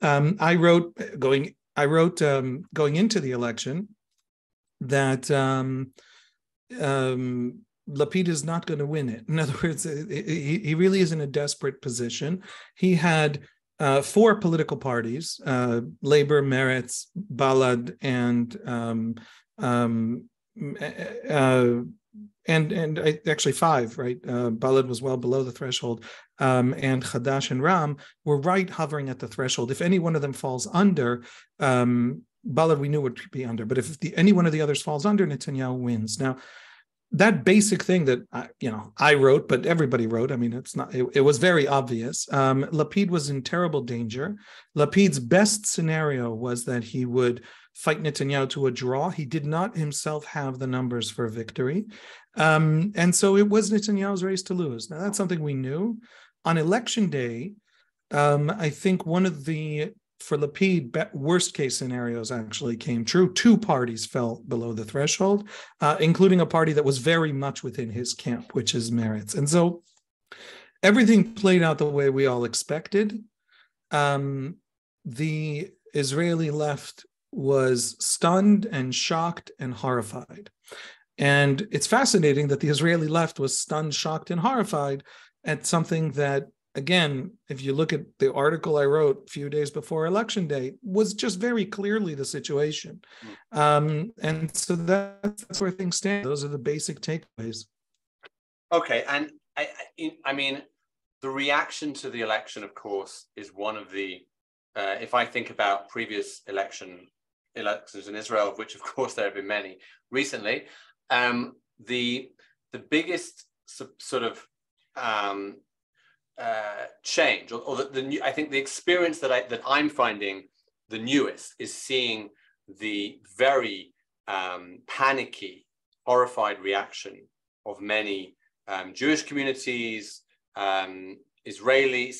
I wrote going into the election that Lapid is not going to win it. In other words, he really is in a desperate position. He had four political parties: Labor, Meretz, Balad, and actually five, right? Balad was well below the threshold, and Chadash and Ram were right hovering at the threshold. If any one of them falls under, Balad we knew would be under, but if any one of the others falls under, Netanyahu wins. Now, that basic thing that I wrote, but everybody wrote. I mean, it was very obvious. Lapid was in terrible danger. Lapid's best scenario was that he would fight Netanyahu to a draw. He did not himself have the numbers for victory. And so it was Netanyahu's race to lose. Now, that's something we knew. On election day, I think one of the, for Lapid, worst case scenarios actually came true. Two parties fell below the threshold, including a party that was very much within his camp, which is Meretz. And so everything played out the way we all expected. The Israeli left was stunned and shocked and horrified. And it's fascinating that the Israeli left was stunned, shocked, and horrified at something that, again, if you look at the article I wrote a few days before Election Day, was just very clearly the situation. And so that's where things stand. Those are the basic takeaways. Okay, and I mean, the reaction to the election, of course, is one of the, if I think about previous elections in Israel, of which, of course, there have been many recently, the biggest sort of change, or the new, I think the experience that I'm finding the newest is seeing the very panicky, horrified reaction of many Jewish communities, some Israelis,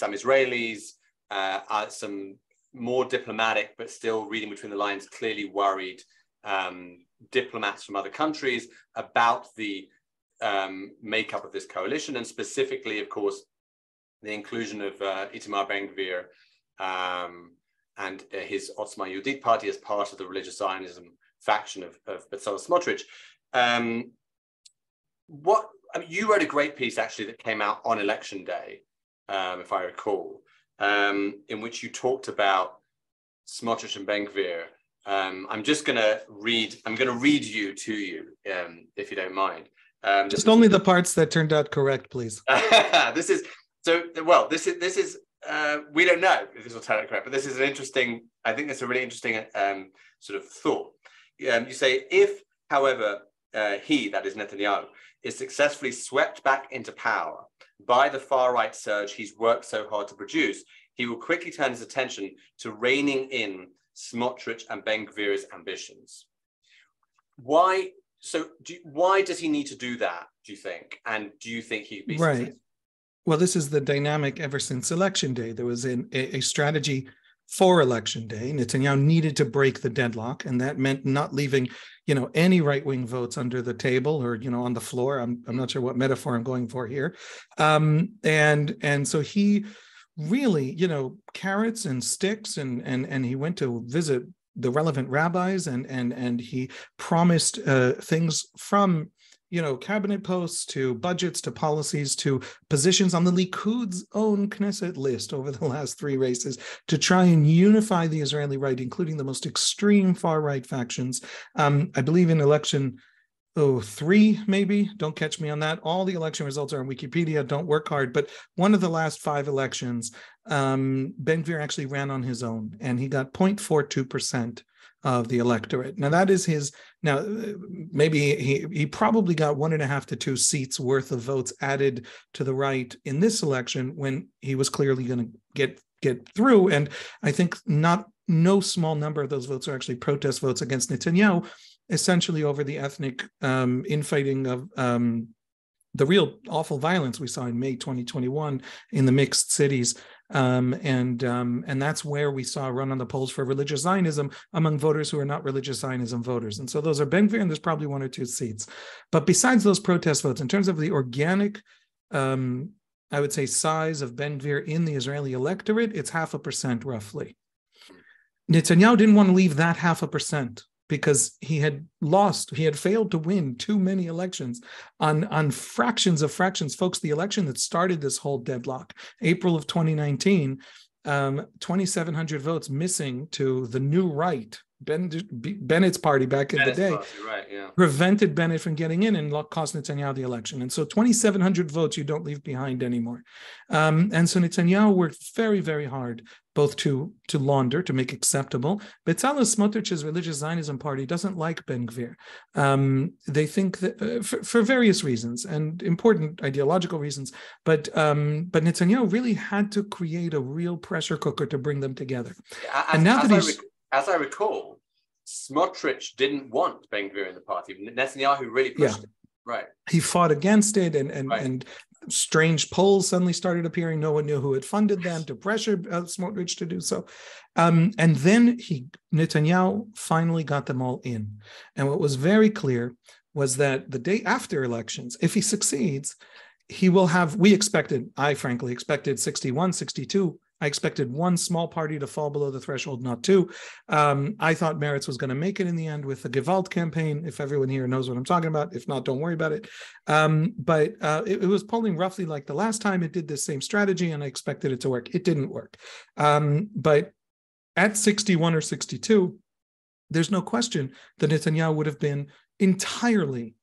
some more diplomatic, but still reading between the lines, clearly worried diplomats from other countries about the makeup of this coalition, and specifically, of course, the inclusion of Itamar Ben-Gvir and his Otzma Yehudit party as part of the religious Zionism faction of Bezalel Smotrich. You wrote a great piece actually that came out on election day, if I recall, in which you talked about Smotrich and Ben-Gvir. I'm going to read you to you, if you don't mind. Just only the parts that turned out correct, please. This is we don't know if this will turn out correct, but this is I think it's a really interesting sort of thought. You say, if, however, he, that is Netanyahu, is successfully swept back into power by the far-right surge he's worked so hard to produce, he will quickly turn his attention to reining in Smotrich and Ben-Gvir's ambitions. Why does he need to do that, do you think? And do you think he'd be successful? Well, this is the dynamic ever since Election Day. There was a strategy for Election Day. Netanyahu needed to break the deadlock, and that meant not leaving, any right-wing votes under the table or, on the floor. I'm not sure what metaphor I'm going for here. And so he really, carrots and sticks, and he went to visit the relevant rabbis, and he promised things from cabinet posts to budgets to policies to positions on the Likud's own Knesset list over the last three races to try and unify the Israeli right, including the most extreme far-right factions. I believe in election 3, maybe, don't catch me on that. All the election results are on Wikipedia, don't work hard, but one of the last 5 elections, Ben-Gvir actually ran on his own, and he got 0.42% of the electorate. Now that is his, maybe he probably got 1.5 to 2 seats worth of votes added to the right in this election when he was clearly going to get through. And I think no small number of those votes are actually protest votes against Netanyahu, essentially over the ethnic infighting of the real awful violence we saw in May 2021 in the mixed cities. And that's where we saw a run on the polls for religious Zionism among voters who are not religious Zionism voters. And so those are Ben-Gvir, and there's probably 1 or 2 seats. But besides those protest votes, in terms of the organic, I would say, size of Ben-Gvir in the Israeli electorate, it's 0.5% roughly. Netanyahu didn't want to leave that 0.5% because he had failed to win too many elections on fractions of fractions. Folks, the election that started this whole deadlock, April of 2019, 2,700 votes missing to the new right, Bennett's party back in the day, prevented Bennett from getting in and cost Netanyahu the election. And so 2,700 votes you don't leave behind anymore. And so Netanyahu worked very, very hard both to launder, to make acceptable. Bezalel Smotrich's religious Zionism party doesn't like Ben-Gvir. They think that for various reasons and important ideological reasons, but Netanyahu really had to create a real pressure cooker to bring them together. As I recall, Smotrich didn't want Ben-Gvir in the party. Netanyahu really pushed it. Right. He fought against it, and strange polls suddenly started appearing. No one knew who had funded them to pressure Smotrich to do so. And then Netanyahu finally got them all in. And what was very clear was that the day after elections, if he succeeds, he will have, I frankly expected 61, 62. I expected one small party to fall below the threshold, not two. I thought Meretz was going to make it in the end with the Gewalt campaign, if everyone here knows what I'm talking about. If not, don't worry about it. But it was polling roughly like the last time. It did the same strategy, and I expected it to work. It didn't work. But at 61 or 62, there's no question that Netanyahu would have been entirely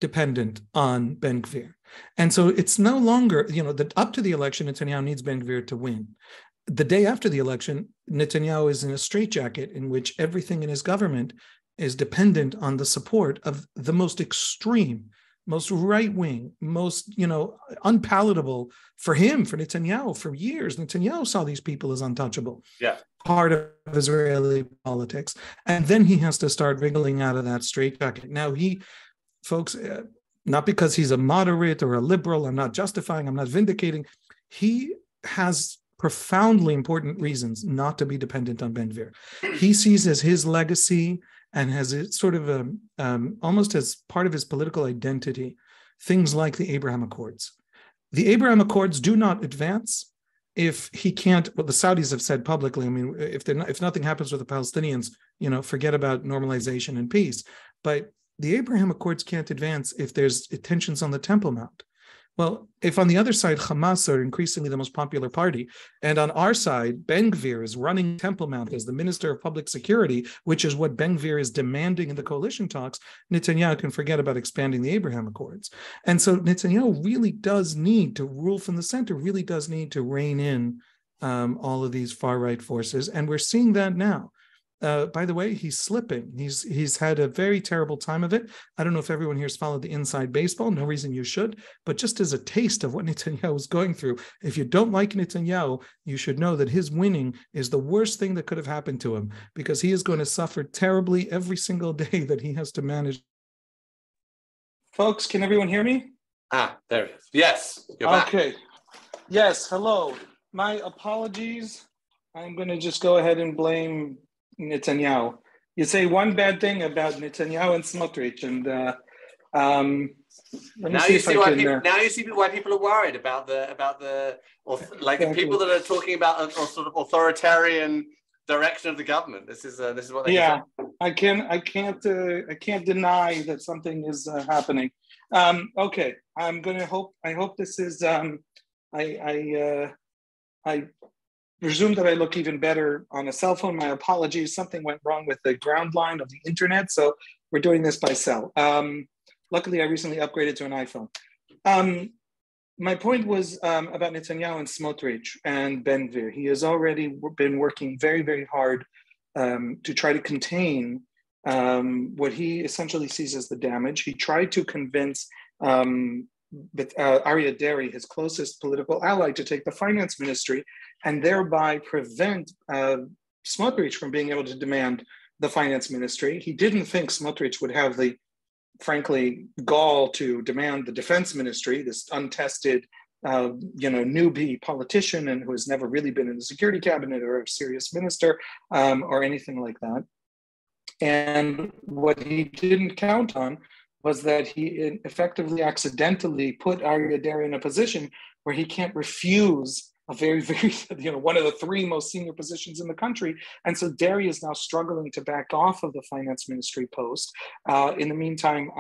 dependent on Ben-Gvir. And so it's no longer, that up to the election, Netanyahu needs Ben-Gvir to win. The day after the election, Netanyahu is in a straitjacket in which everything in his government is dependent on the support of the most extreme, most right-wing, most, unpalatable for him, for Netanyahu, for years. Netanyahu saw these people as untouchable. Yeah. Part of Israeli politics. And then he has to start wriggling out of that straitjacket. Now folks, not because he's a moderate or a liberal, I'm not justifying, I'm not vindicating. He has profoundly important reasons not to be dependent on Ben-Gvir. He sees as his legacy and has it sort of almost as part of his political identity, things like the Abraham Accords. The Abraham Accords do not advance if he can't, what the Saudis have said publicly. I mean, if nothing happens with the Palestinians, forget about normalization and peace. But the Abraham Accords can't advance if there's tensions on the Temple Mount. Well, if on the other side, Hamas are increasingly the most popular party, and on our side, Ben-Gvir is running Temple Mount as the Minister of Public Security, which is what Ben-Gvir is demanding in the coalition talks, Netanyahu can forget about expanding the Abraham Accords. And so Netanyahu really does need to rule from the center, really does need to rein in all of these far-right forces, and we're seeing that now. By the way, he's slipping. He's had a very terrible time of it. I don't know if everyone here has followed the inside baseball. No reason you should. But just as a taste of what Netanyahu is going through, if you don't like Netanyahu, you should know that his winning is the worst thing that could have happened to him, because he is going to suffer terribly every single day that he has to manage. Folks, can everyone hear me? There it is. Yes, you're back. Okay. Yes, hello. My apologies. I'm going to just go ahead and blame Netanyahu. You say one bad thing about Netanyahu and Smotrich, and now you see why people are worried about the people that are talking about a sort of authoritarian direction of the government. This is what they say. I can't deny that something is happening. Okay, I'm gonna hope. I hope this is. I presume that I look even better on a cell phone. My apologies. Something went wrong with the ground line of the internet, so we're doing this by cell. Luckily, I recently upgraded to an iPhone. My point was about Netanyahu and Smotrich and Ben-Gvir. He has already been working very, very hard to try to contain what he essentially sees as the damage. He tried to convince Aryeh Deri, his closest political ally, to take the finance ministry and thereby prevent Smotrich from being able to demand the finance ministry. He didn't think Smotrich would have the, frankly, gall to demand the defense ministry, this untested, newbie politician and who has never really been in the security cabinet or a serious minister or anything like that. And what he didn't count on was that he effectively accidentally put Aryeh Deri in a position where he can't refuse a very, very, one of the three most senior positions in the country. And so Deri is now struggling to back off of the finance ministry post. In the meantime,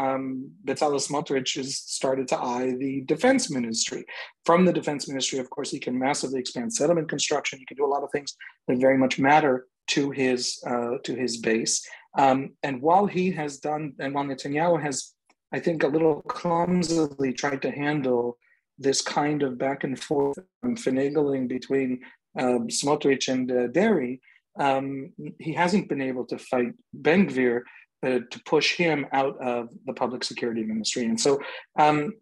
Bezalel Smotrich has started to eye the defense ministry. From the defense ministry, of course, he can massively expand settlement construction. He can do a lot of things that very much matter to his base. And while he has done, and while Netanyahu has, I think, a little clumsily tried to handle this kind of back and forth finagling between Smotrich and Deri, he hasn't been able to fight Ben-Gvir to push him out of the public security ministry. And so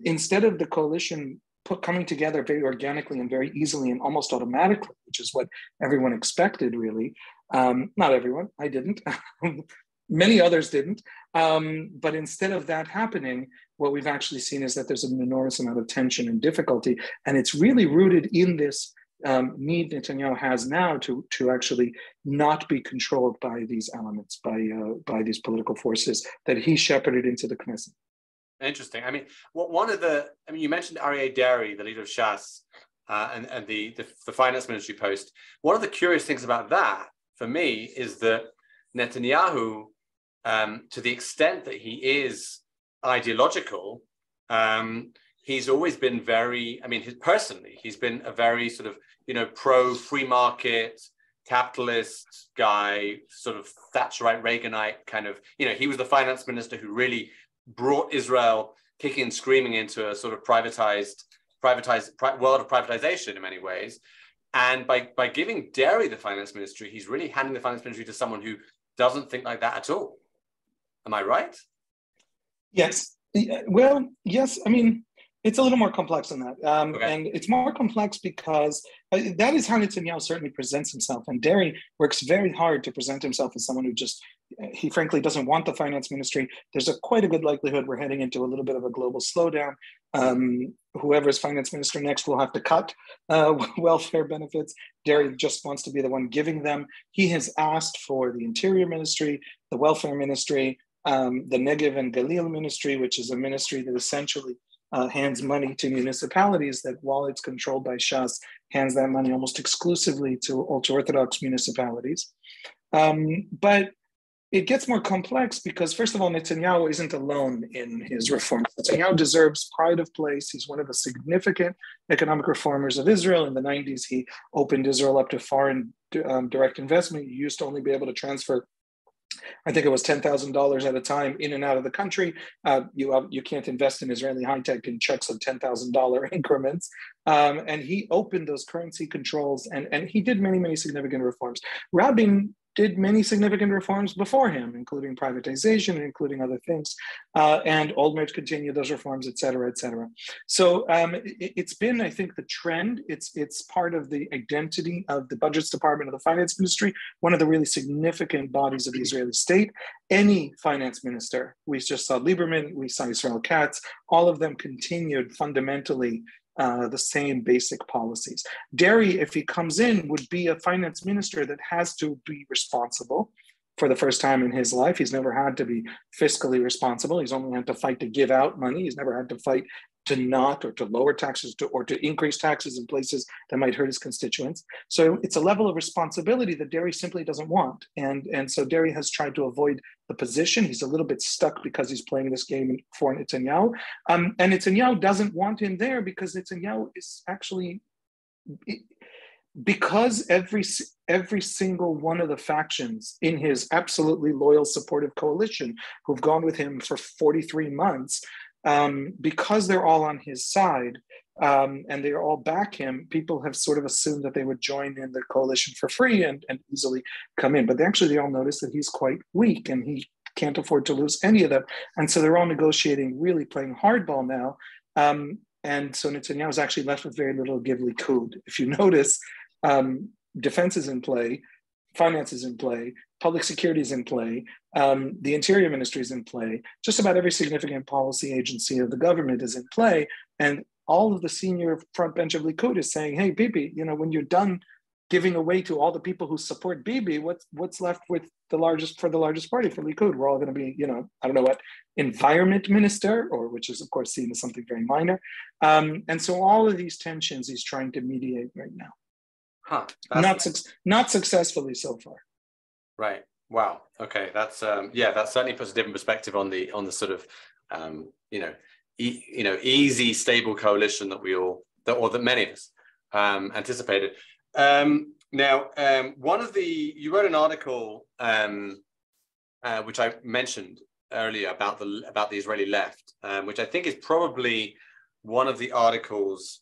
instead of the coalition coming together very organically and very easily and almost automatically, which is what everyone expected, really, not everyone, I didn't, many others didn't, but instead of that happening, what we've actually seen is that there's an enormous amount of tension and difficulty, and it's really rooted in this need Netanyahu has now to actually not be controlled by these elements, by these political forces that he shepherded into the Knesset. Interesting. I mean, you mentioned Aryeh Deri, the leader of Shas, and the finance ministry post. One of the curious things about that, for me, is that Netanyahu, to the extent that he is ideological, he's always been very, personally, he's been a very sort of, pro-free market, capitalist guy, sort of Thatcherite, Reaganite kind of, he was the finance minister who really brought Israel kicking and screaming into a sort of privatized world of privatization in many ways. And by giving Deri the finance ministry, he's really handing the finance ministry to someone who doesn't think like that at all. Am I right? Yes. Well, yes. It's a little more complex than that. Okay. And it's more complex because that is how Netanyahu certainly presents himself. And Deri works very hard to present himself as someone who he frankly doesn't want the finance ministry. There's quite a good likelihood we're heading into a little bit of a global slowdown. Whoever's finance minister next will have to cut welfare benefits. Deri just wants to be the one giving them. He has asked for the interior ministry, the welfare ministry, the Negev and Galil ministry, which is a ministry that essentially hands money to municipalities that, while it's controlled by Shas, hands that money almost exclusively to ultra-Orthodox municipalities. But it gets more complex because, first of all, Netanyahu isn't alone in his reforms. Netanyahu deserves pride of place. He's one of the significant economic reformers of Israel. In the 90s, he opened Israel up to foreign direct investment. You used to only be able to transfer, I think it was $10,000 at a time in and out of the country. You can't invest in Israeli high tech in checks of $10,000 increments. And he opened those currency controls, and he did many, many significant reforms. Rabin did many significant reforms before him, including privatization and including other things. And Olmert continued those reforms, et cetera, et cetera. So it's been, I think, the trend. It's part of the identity of the budgets department of the finance ministry, one of the really significant bodies of the Israeli state. Any finance minister, we just saw Lieberman, we saw Israel Katz, all of them continued fundamentally the same basic policies. Deri, if he comes in, would be a finance minister that has to be responsible for the first time in his life. He's never had to be fiscally responsible. He's only had to fight to give out money. He's never had to fight to not or to lower taxes or to increase taxes in places that might hurt his constituents. So it's a level of responsibility that Deri simply doesn't want. And so Deri has tried to avoid the position. He's a little bit stuck because he's playing this game for Netanyahu. And Netanyahu doesn't want him there because Netanyahu is actually, because every single one of the factions in his absolutely loyal, supportive coalition who've gone with him for 43 months, because they're all on his side and they all back him, people have sort of assumed that they would join in the coalition for free and easily come in. But they all notice that he's quite weak and he can't afford to lose any of them. And so they're all negotiating, really playing hardball now. And so Netanyahu is actually left with very little give likud. If you notice, defense is in play, finance is in play, public security is in play, the interior ministry is in play, just about every significant policy agency of the government is in play. And all of the senior front bench of Likud is saying, hey, Bibi, when you're done giving away to all the people who support Bibi, what's left with the largest party, for Likud? We're all going to be, I don't know what, environment minister, or which is of course seen as something very minor. And so all of these tensions he's trying to mediate right now. Not successfully so far. Right. Wow. Okay. That's that certainly puts a different perspective on the sort of easy, stable coalition that many of us anticipated. Now, you wrote an article which I mentioned earlier about the Israeli left, which I think is probably one of the articles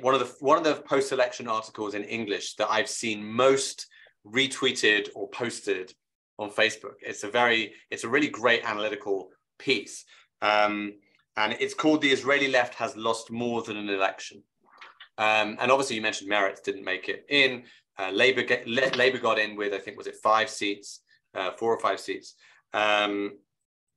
one of the post-election articles in English that I've seen most retweeted or posted on Facebook. It's a really great analytical piece, and it's called "The Israeli Left Has Lost More Than an Election." And obviously, you mentioned Meretz didn't make it in. Labour got in with, I think, was it 5 seats, 4 or 5 seats. And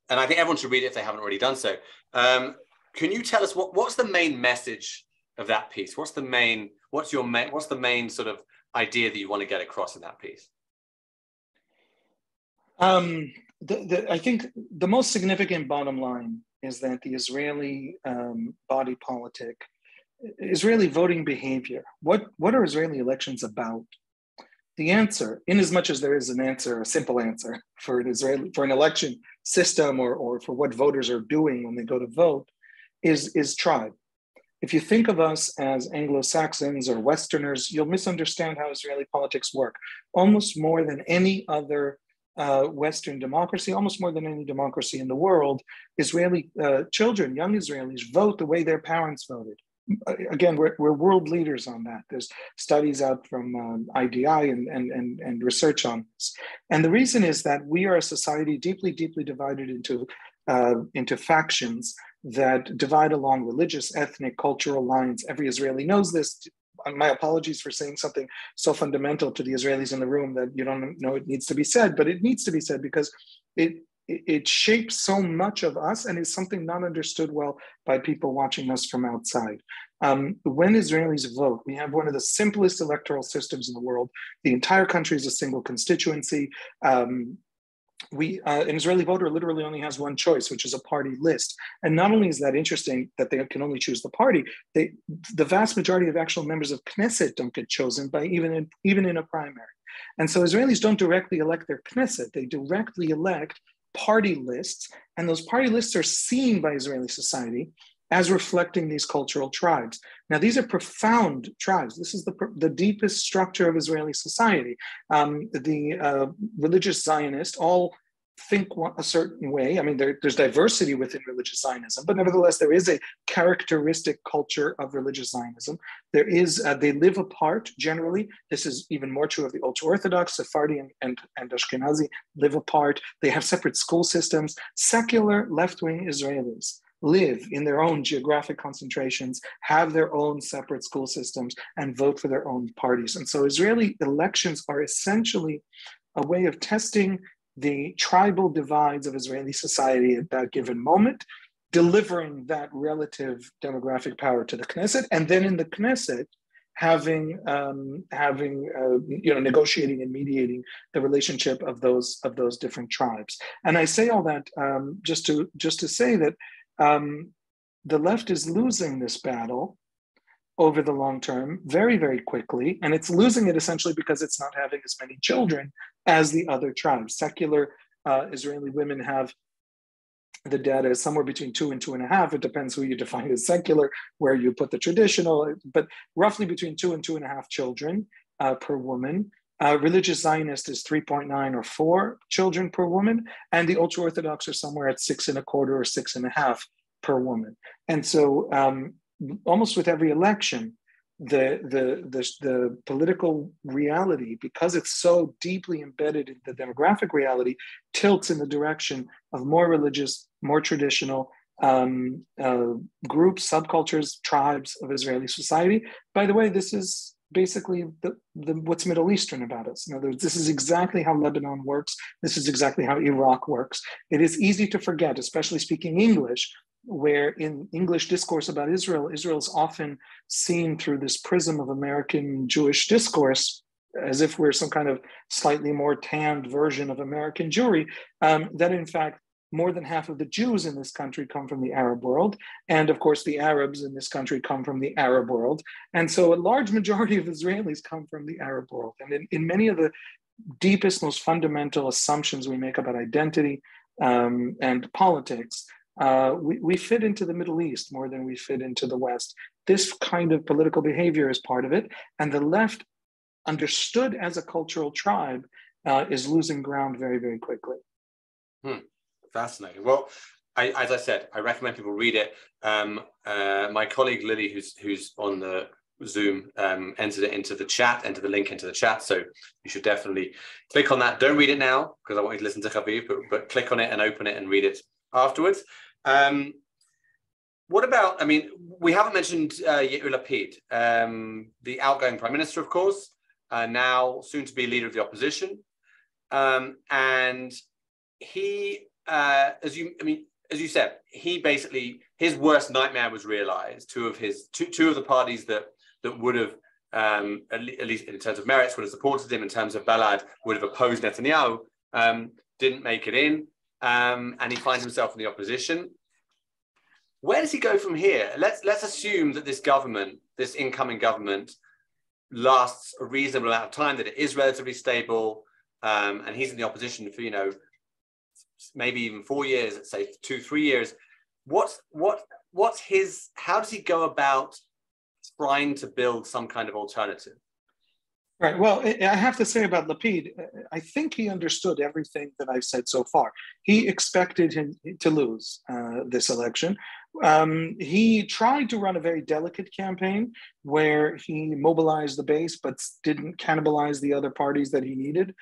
I think everyone should read it if they haven't already done so. Can you tell us what's the main message of that piece? What's the main sort of idea that you want to get across in that piece? I think the most significant bottom line is that the Israeli body politic, Israeli voting behavior, what are Israeli elections about? The answer, in as much as there is an answer, a simple answer for an election system or for what voters are doing when they go to vote, is tribe. If you think of us as Anglo-Saxons or Westerners, you'll misunderstand how Israeli politics work. Almost more than any other Western democracy, almost more than any democracy in the world, Israeli children, young Israelis, vote the way their parents voted. Again, we're world leaders on that. There's studies out from IDI and research on this. And the reason is that we are a society deeply, deeply divided into factions that divide along religious, ethnic, cultural lines. Every Israeli knows this. My apologies for saying something so fundamental to the Israelis in the room that you don't know it needs to be said, but it needs to be said because it shapes so much of us and is something not understood well by people watching us from outside. When Israelis vote, we have one of the simplest electoral systems in the world. The entire country is a single constituency. An Israeli voter literally only has one choice, which is a party list. And not only is that interesting that they can only choose the party, the vast majority of actual members of Knesset don't get chosen by even in a primary. And so Israelis don't directly elect their Knesset, they directly elect party lists, and those party lists are seen by Israeli society as reflecting these cultural tribes. Now, these are profound tribes. This is the deepest structure of Israeli society. The religious Zionists all think a certain way. I mean, there's diversity within religious Zionism, but nevertheless, there is a characteristic culture of religious Zionism. There is, they live apart generally. This is even more true of the ultra-Orthodox, Sephardi and Ashkenazi live apart. They have separate school systems. Secular left-wing Israelis live in their own geographic concentrations, have their own separate school systems, and vote for their own parties. And so Israeli elections are essentially a way of testing the tribal divides of Israeli society at that given moment, delivering that relative demographic power to the Knesset, and then in the Knesset, negotiating and mediating the relationship of those different tribes. And I say all that just to say that the left is losing this battle over the long term very, very quickly. And it's losing it essentially because it's not having as many children as the other tribes. Secular Israeli women have, the data is somewhere between 2 and 2.5. It depends who you define as secular, where you put the traditional, but roughly between 2 and 2.5 children per woman. Religious Zionist is 3.9 or 4 children per woman, and the ultra-Orthodox are somewhere at 6.25 or 6.5 per woman. And so almost with every election, the political reality, because it's so deeply embedded in the demographic reality, tilts in the direction of more religious, more traditional groups, subcultures, tribes of Israeli society. By the way, this is basically what's Middle Eastern about us. In other words, this is exactly how Lebanon works. This is exactly how Iraq works. It is easy to forget, especially speaking English, where in English discourse about Israel, Israel is often seen through this prism of American Jewish discourse, as if we're some kind of slightly more tanned version of American Jewry, that in fact, more than half of the Jews in this country come from the Arab world. And of course, the Arabs in this country come from the Arab world. And so a large majority of Israelis come from the Arab world. And in many of the deepest, most fundamental assumptions we make about identity and politics, we fit into the Middle East more than we fit into the West. This kind of political behavior is part of it. And the left, understood as a cultural tribe, is losing ground very, very quickly. Fascinating. Well, as I said, I recommend people read it. My colleague Lily, who's on the Zoom, entered it into the chat, entered the link into the chat. So you should definitely click on that. Don't read it now because I want you to listen to Haviv, but click on it and open it and read it afterwards. What about, I mean, we haven't mentioned Yair Lapid, the outgoing prime minister, of course, now soon to be leader of the opposition. And he, as you said, he basically, his worst nightmare was realized. Two of the parties that would have, at least in terms of Meretz, would have supported him, in terms of Balad, would have opposed Netanyahu, didn't make it in, and he finds himself in the opposition. Where does he go from here? Let's assume that this government, this incoming government, lasts a reasonable amount of time, that it is relatively stable, and he's in the opposition for, maybe even 4 years, let's say 2-3 years. What's his, how does he go about trying to build some kind of alternative? Right. Well, I have to say about Lapid, I think he understood everything that I've said so far. He expected him to lose this election. He tried to run a very delicate campaign where he mobilized the base, but didn't cannibalize the other parties that he needed.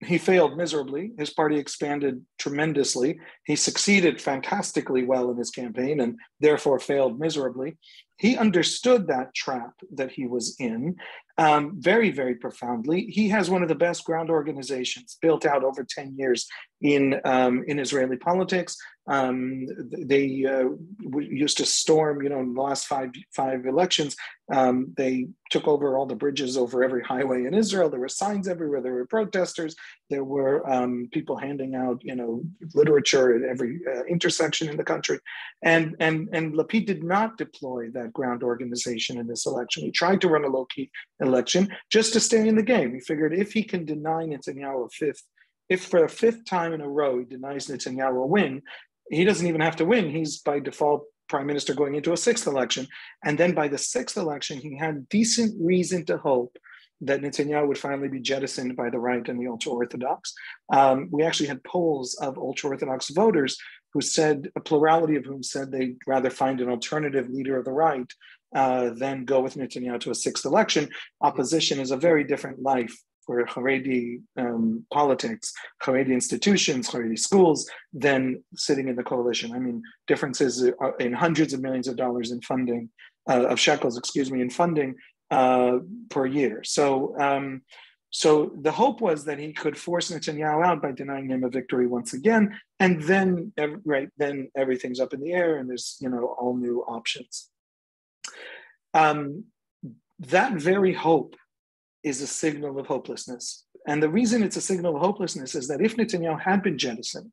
He failed miserably. His party expanded tremendously. He succeeded fantastically well in his campaign and therefore failed miserably. He understood that trap that he was in very, very profoundly. He has one of the best ground organizations built out over 10 years in Israeli politics. They used to storm, in the last five elections, they took over all the bridges over every highway in Israel. There were signs everywhere. There were protesters. There were people handing out, literature at every intersection in the country. And Lapid did not deploy that ground organization in this election. He tried to run a low-key election just to stay in the game. He figured if he can deny Netanyahu if for a fifth time in a row he denies Netanyahu a win, he doesn't even have to win. He's by default prime minister going into a sixth election. And then by the sixth election, he had decent reason to hope that Netanyahu would finally be jettisoned by the right and the ultra-Orthodox. We actually had polls of ultra-Orthodox voters who said, a plurality of whom said they'd rather find an alternative leader of the right than go with Netanyahu to a sixth election. Opposition is a very different life for Haredi politics, Haredi institutions, Haredi schools, than sitting in the coalition. I mean, differences in hundreds of millions of dollars in funding, of shekels, in funding per year. So the hope was that he could force Netanyahu out by denying him a victory once again, and then then everything's up in the air, and there's all new options. That very hope is a signal of hopelessness. And the reason it's a signal of hopelessness is that if Netanyahu had been jettisoned,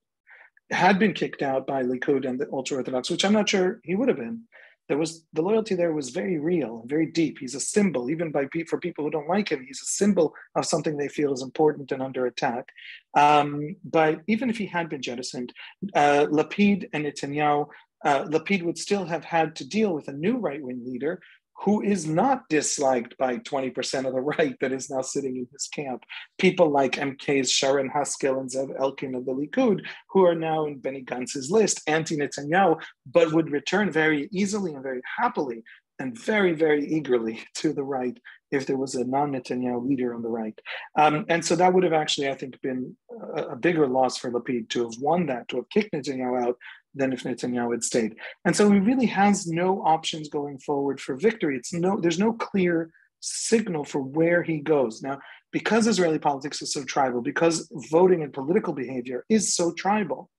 had been kicked out by Likud and the ultra-Orthodox, which I'm not sure he would have been, the loyalty there was very real and very deep. He's a symbol, even for people who don't like him, he's a symbol of something they feel is important and under attack. But even if he had been jettisoned, Lapid and Netanyahu, Lapid would still have had to deal with a new right-wing leader who is not disliked by 20% of the right that is now sitting in his camp. People like MK's Sharon Haskell and Zev Elkin of the Likud, who are now in Benny Gantz's list, anti-Netanyahu, but would return very easily and very happily and very, very eagerly to the right if there was a non-Netanyahu leader on the right. And so that would have actually, I think, been a bigger loss for Lapid to have won that, to have kicked Netanyahu out, than if Netanyahu had stayed. And so he really has no options going forward for victory. There's no clear signal for where he goes. Now, because Israeli politics is so tribal, because voting and political behavior is so tribal,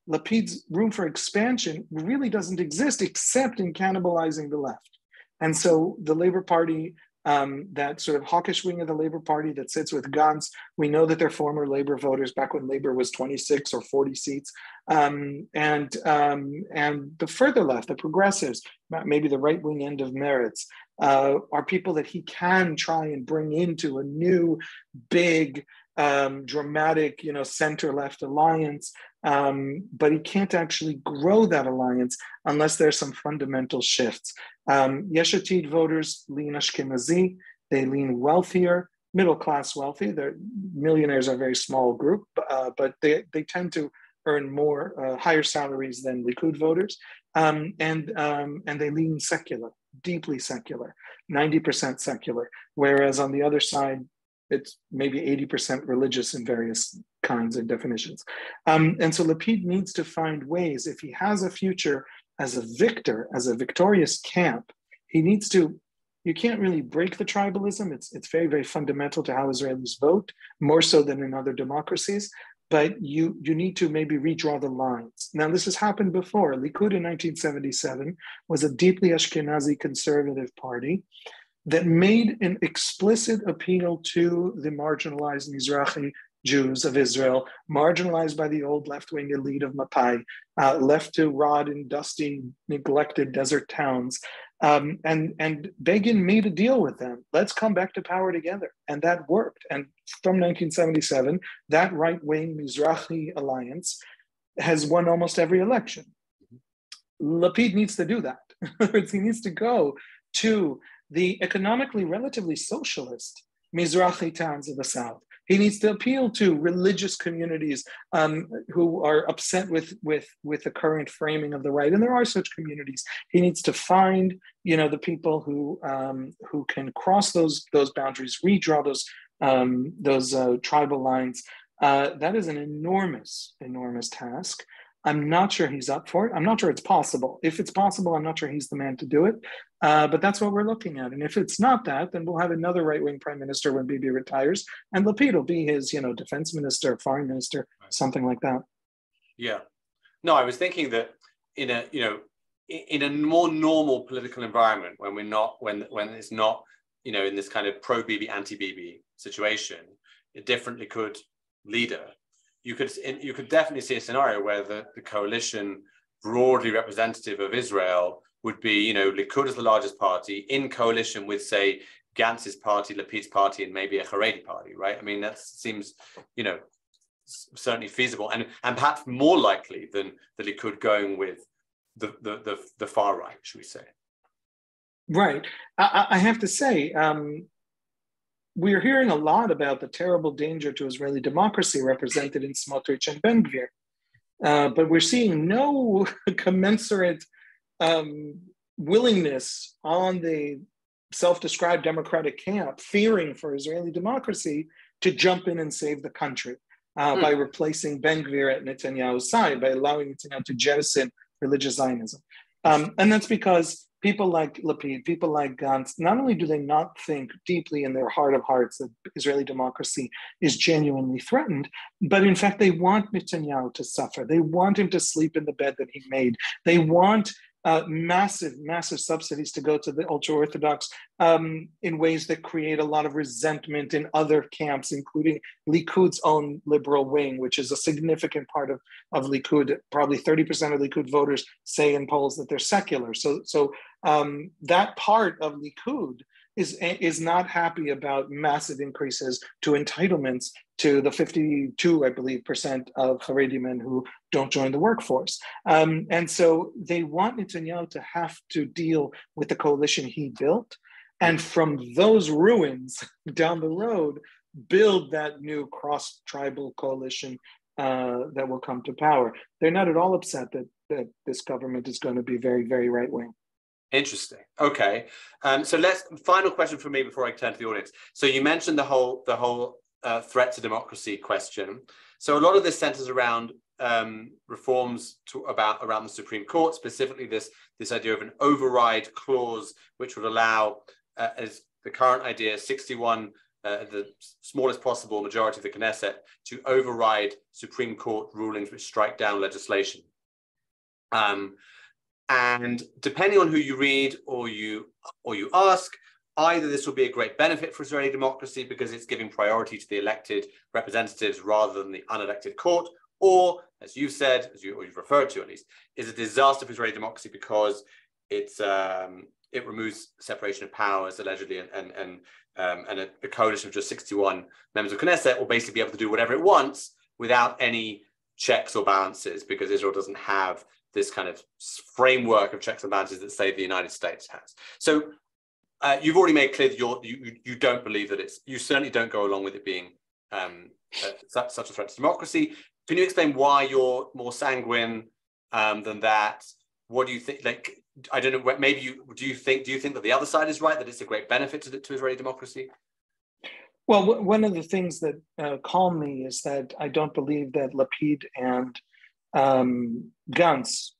Lapid's room for expansion really doesn't exist except in cannibalizing the left. And so the Labour Party that sort of hawkish wing of the Labour Party that sits with Gantz. We know that they're former Labour voters back when Labour was 26 or 40 seats. And the further left, the progressives, maybe the right wing end of Meretz, are people that he can try and bring into a new, big, dramatic, center-left alliance. But he can't actually grow that alliance unless there's some fundamental shifts. Yesh Atid voters lean Ashkenazi, they lean wealthier, middle-class wealthy. Their millionaires are a very small group, but they tend to earn more, higher salaries than Likud voters. And they lean secular, deeply secular, 90% secular. Whereas on the other side, it's maybe 80% religious in various kinds and definitions. And so Lapid needs to find ways, if he has a future as a victor, as a victorious camp, he needs to, you can't really break the tribalism. It's very, very fundamental to how Israelis vote, more so than in other democracies. But you need to maybe redraw the lines. Now, this has happened before. Likud in 1977 was a deeply Ashkenazi conservative party that made an explicit appeal to the marginalized Mizrahi Jews of Israel, marginalized by the old left-wing elite of Mapai, left to rot in dusty, neglected desert towns. And Begin made a deal with them. Let's come back to power together. And that worked. And from 1977, that right-wing Mizrahi alliance has won almost every election. Lapid needs to do that. He needs to go to the economically relatively socialist Mizrahi towns of the South. He needs to appeal to religious communities who are upset with the current framing of the right, and there are such communities. He needs to find, the people who can cross those boundaries, redraw those tribal lines. That is an enormous task. I'm not sure he's up for it. I'm not sure it's possible. If it's possible, I'm not sure he's the man to do it. But that's what we're looking at. And if it's not that, then we'll have another right-wing prime minister when Bibi retires, and Lapid will be his, defense minister, foreign minister, something like that. Yeah. No, I was thinking that in a more normal political environment, when it's not, in this kind of pro-Bibi, anti-Bibi situation, a different Likud leader, you could definitely see a scenario where the coalition broadly representative of Israel would be, Likud as the largest party in coalition with, say, Gantz's party, Lapid's party, and maybe a Haredi party, right? I mean, that seems, certainly feasible and perhaps more likely than the Likud going with the far right, should we say? Right. I have to say, we're hearing a lot about the terrible danger to Israeli democracy represented in Smotrich and Ben-Gvir, but we're seeing no commensurate willingness on the self-described democratic camp, fearing for Israeli democracy, to jump in and save the country by replacing Ben-Gvir at Netanyahu's side, by allowing Netanyahu to jettison religious Zionism. And that's because people like Lapid, people like Gantz, not only do they not think deeply in their heart of hearts that Israeli democracy is genuinely threatened, but in fact, they want Netanyahu to suffer. They want him to sleep in the bed that he made. They want massive subsidies to go to the ultra-Orthodox in ways that create a lot of resentment in other camps, including Likud's own liberal wing, which is a significant part of Likud. Probably 30% of Likud voters say in polls that they're secular. So that part of Likud is not happy about massive increases to entitlements to the 52, I believe, % of Haredi men who don't join the workforce. And so they want Netanyahu to have to deal with the coalition he built. And from those ruins down the road, build that new cross-tribal coalition that will come to power. They're not at all upset that this government is going to be very, very right-wing. Interesting. Okay. So final question for me before I turn to the audience. So you mentioned the whole threat to democracy question. So a lot of this centers around reforms around the Supreme Court, specifically this idea of an override clause, which would allow, as the current idea, 61, the smallest possible majority of the Knesset, to override Supreme Court rulings which strike down legislation. And depending on who you read or you ask, either this will be a great benefit for Israeli democracy because it's giving priority to the elected representatives rather than the unelected court, or, as you've said, or you've referred to at least, is a disaster for Israeli democracy because it removes separation of powers allegedly, and a coalition of just 61 members of Knesset will basically be able to do whatever it wants without any checks or balances, because Israel doesn't have this kind of framework of checks and balances that, say, the United States has. So you've already made clear that you don't believe that you certainly don't go along with it being such a threat to democracy. Can you explain why you're more sanguine than that? What do you think? Like, I don't know. Maybe do you think that the other side is right, that it's a great benefit to Israeli democracy? Well, one of the things that calm me is that I don't believe that Lapid and Gantz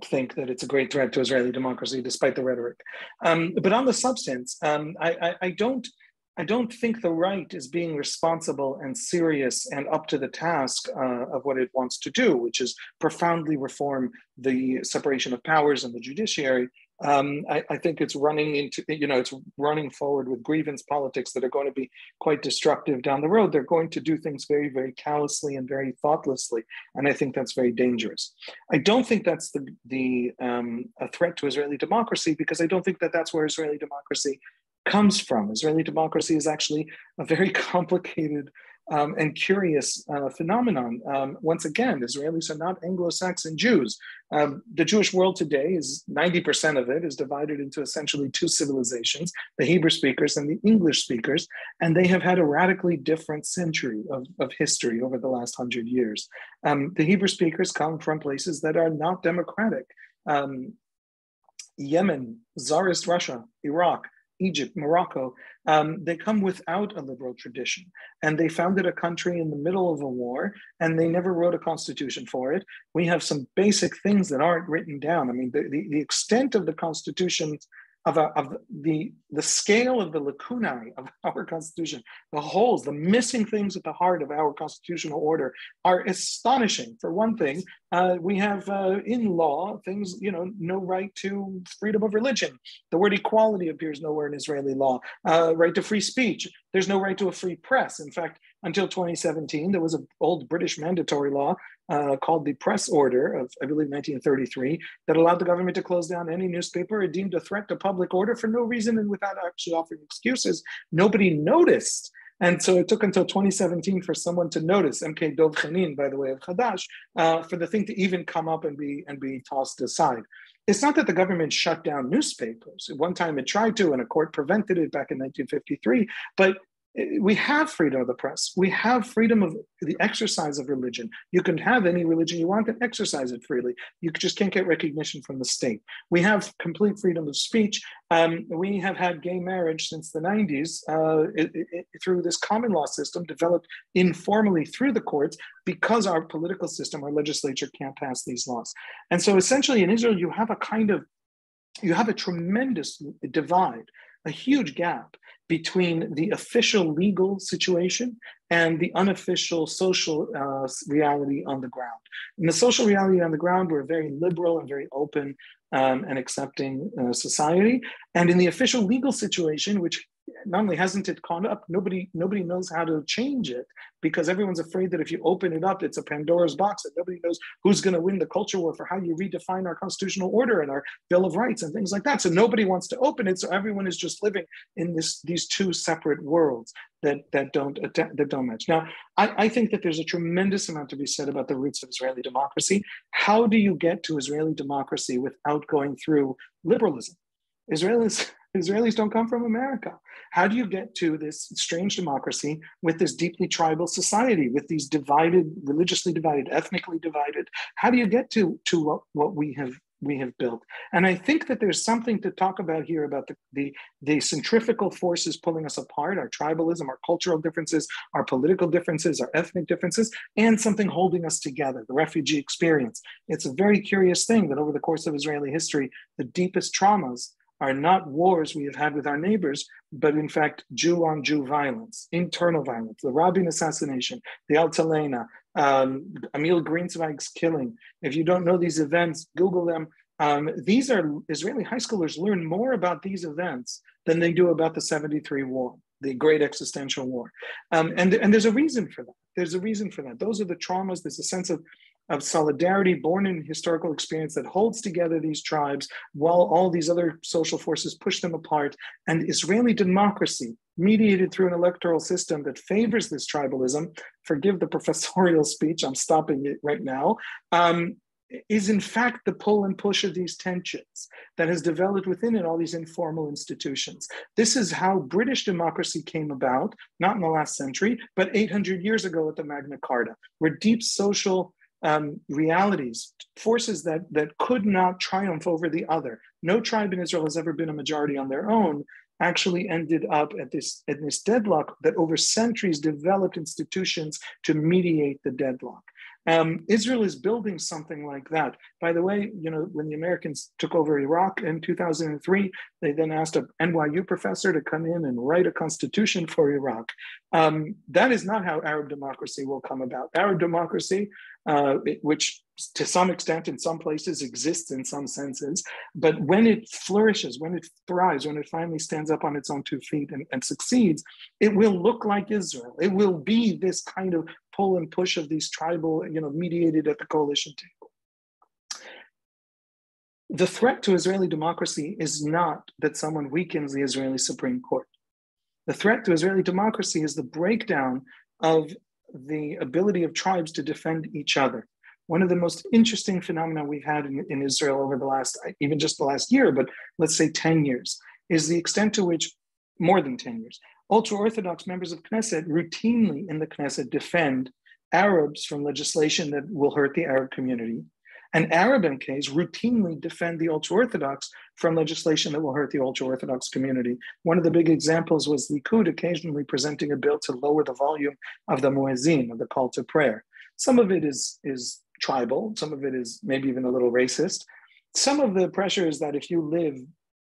think that it's a great threat to Israeli democracy, despite the rhetoric. But on the substance, I don't think the right is being responsible and serious and up to the task of what it wants to do, which is profoundly reform the separation of powers and the judiciary. I think it's running forward with grievance politics that are going to be quite destructive down the road. They're going to do things very, very callously and very thoughtlessly, and I think that's very dangerous. I don't think that's a threat to Israeli democracy, because I don't think that that's where Israeli democracy comes from. Israeli democracy is actually a very complicated and curious phenomenon. Once again, Israelis are not Anglo-Saxon Jews. The Jewish world today is 90% of it is divided into essentially two civilizations, the Hebrew speakers and the English speakers, and they have had a radically different century of history over the last 100 years. The Hebrew speakers come from places that are not democratic. Yemen, Tsarist Russia, Iraq, Egypt, Morocco, they come without a liberal tradition. And they founded a country in the middle of a war, and they never wrote a constitution for it. We have some basic things that aren't written down. I mean, the extent of the constitutions, of the scale of the lacunae of our constitution, the holes, the missing things at the heart of our constitutional order are astonishing. For one thing, we have in law things, no right to freedom of religion. The word equality appears nowhere in Israeli law. Right to free speech. There's no right to a free press. In fact, until 2017, there was an old British mandatory law called the Press Order of, I believe, 1933, that allowed the government to close down any newspaper it deemed a threat to public order for no reason and without actually offering excuses. Nobody noticed. And so it took until 2017 for someone to notice, MK Dov Chanin, by the way, of Hadash, for the thing to even come up and be tossed aside. It's not that the government shut down newspapers. At one time it tried to, and a court prevented it back in 1953, but we have freedom of the press. We have freedom of the exercise of religion. You can have any religion you want and exercise it freely. You just can't get recognition from the state. We have complete freedom of speech. We have had gay marriage since the 90s through this common law system developed informally through the courts, because our political system, our legislature can't pass these laws. And so essentially in Israel, you have a tremendous divide, a huge gap between the official legal situation and the unofficial social reality on the ground. In the social reality on the ground, we're a very liberal and very open and accepting society. And in the official legal situation, which not only hasn't it caught up, nobody knows how to change it, because everyone's afraid that if you open it up, it's a Pandora's box, and nobody knows who's going to win the culture war for how you redefine our constitutional order and our Bill of Rights and things like that. So nobody wants to open it. So everyone is just living in these two separate worlds that don't match. Now, I think that there's a tremendous amount to be said about the roots of Israeli democracy. How do you get to Israeli democracy without going through liberalism? Israelis don't come from America. How do you get to this strange democracy with this deeply tribal society, with these divided, religiously divided, ethnically divided? How do you get to what we have built? And I think that there's something to talk about here about the centrifugal forces pulling us apart, our tribalism, our cultural differences, our political differences, our ethnic differences, and something holding us together, the refugee experience. It's a very curious thing that over the course of Israeli history, the deepest traumas are not wars we have had with our neighbors, but in fact, Jew-on-Jew violence, internal violence, the Rabin assassination, the Altalena, Emil Greenzweig's killing. If you don't know these events, Google them. These are Israeli high schoolers learn more about these events than they do about the 73 war, the great existential war. And there's a reason for that. There's a reason for that. Those are the traumas. There's a sense of solidarity born in historical experience that holds together these tribes while all these other social forces push them apart. And Israeli democracy, mediated through an electoral system that favors this tribalism, forgive the professorial speech, I'm stopping it right now, is in fact the pull and push of these tensions that has developed within it all these informal institutions. This is how British democracy came about, not in the last century, but 800 years ago at the Magna Carta, where deep social realities, forces that could not triumph over the other. No tribe in Israel has ever been a majority on their own, actually ended up at this deadlock that over centuries developed institutions to mediate the deadlock. Israel is building something like that. By the way, when the Americans took over Iraq in 2003, they then asked an NYU professor to come in and write a constitution for Iraq. That is not how Arab democracy will come about. Arab democracy, which to some extent in some places exists in some senses, but when it flourishes, when it thrives, when it finally stands up on its own 2 feet and succeeds, it will look like Israel. It will be this kind of pull and push of these tribal, mediated at the coalition table. The threat to Israeli democracy is not that someone weakens the Israeli Supreme Court. The threat to Israeli democracy is the breakdown of the ability of tribes to defend each other. One of the most interesting phenomena we've had in Israel over the last, even just the last year, but let's say 10 years, is the extent to which, more than 10 years, ultra-Orthodox members of Knesset routinely in the Knesset defend Arabs from legislation that will hurt the Arab community, and Arab MKs routinely defend the ultra-Orthodox from legislation that will hurt the ultra-Orthodox community. One of the big examples was Likud occasionally presenting a bill to lower the volume of the muezzin, of the call to prayer. Some of it is tribal, some of it is maybe even a little racist. Some of the pressure is that if you live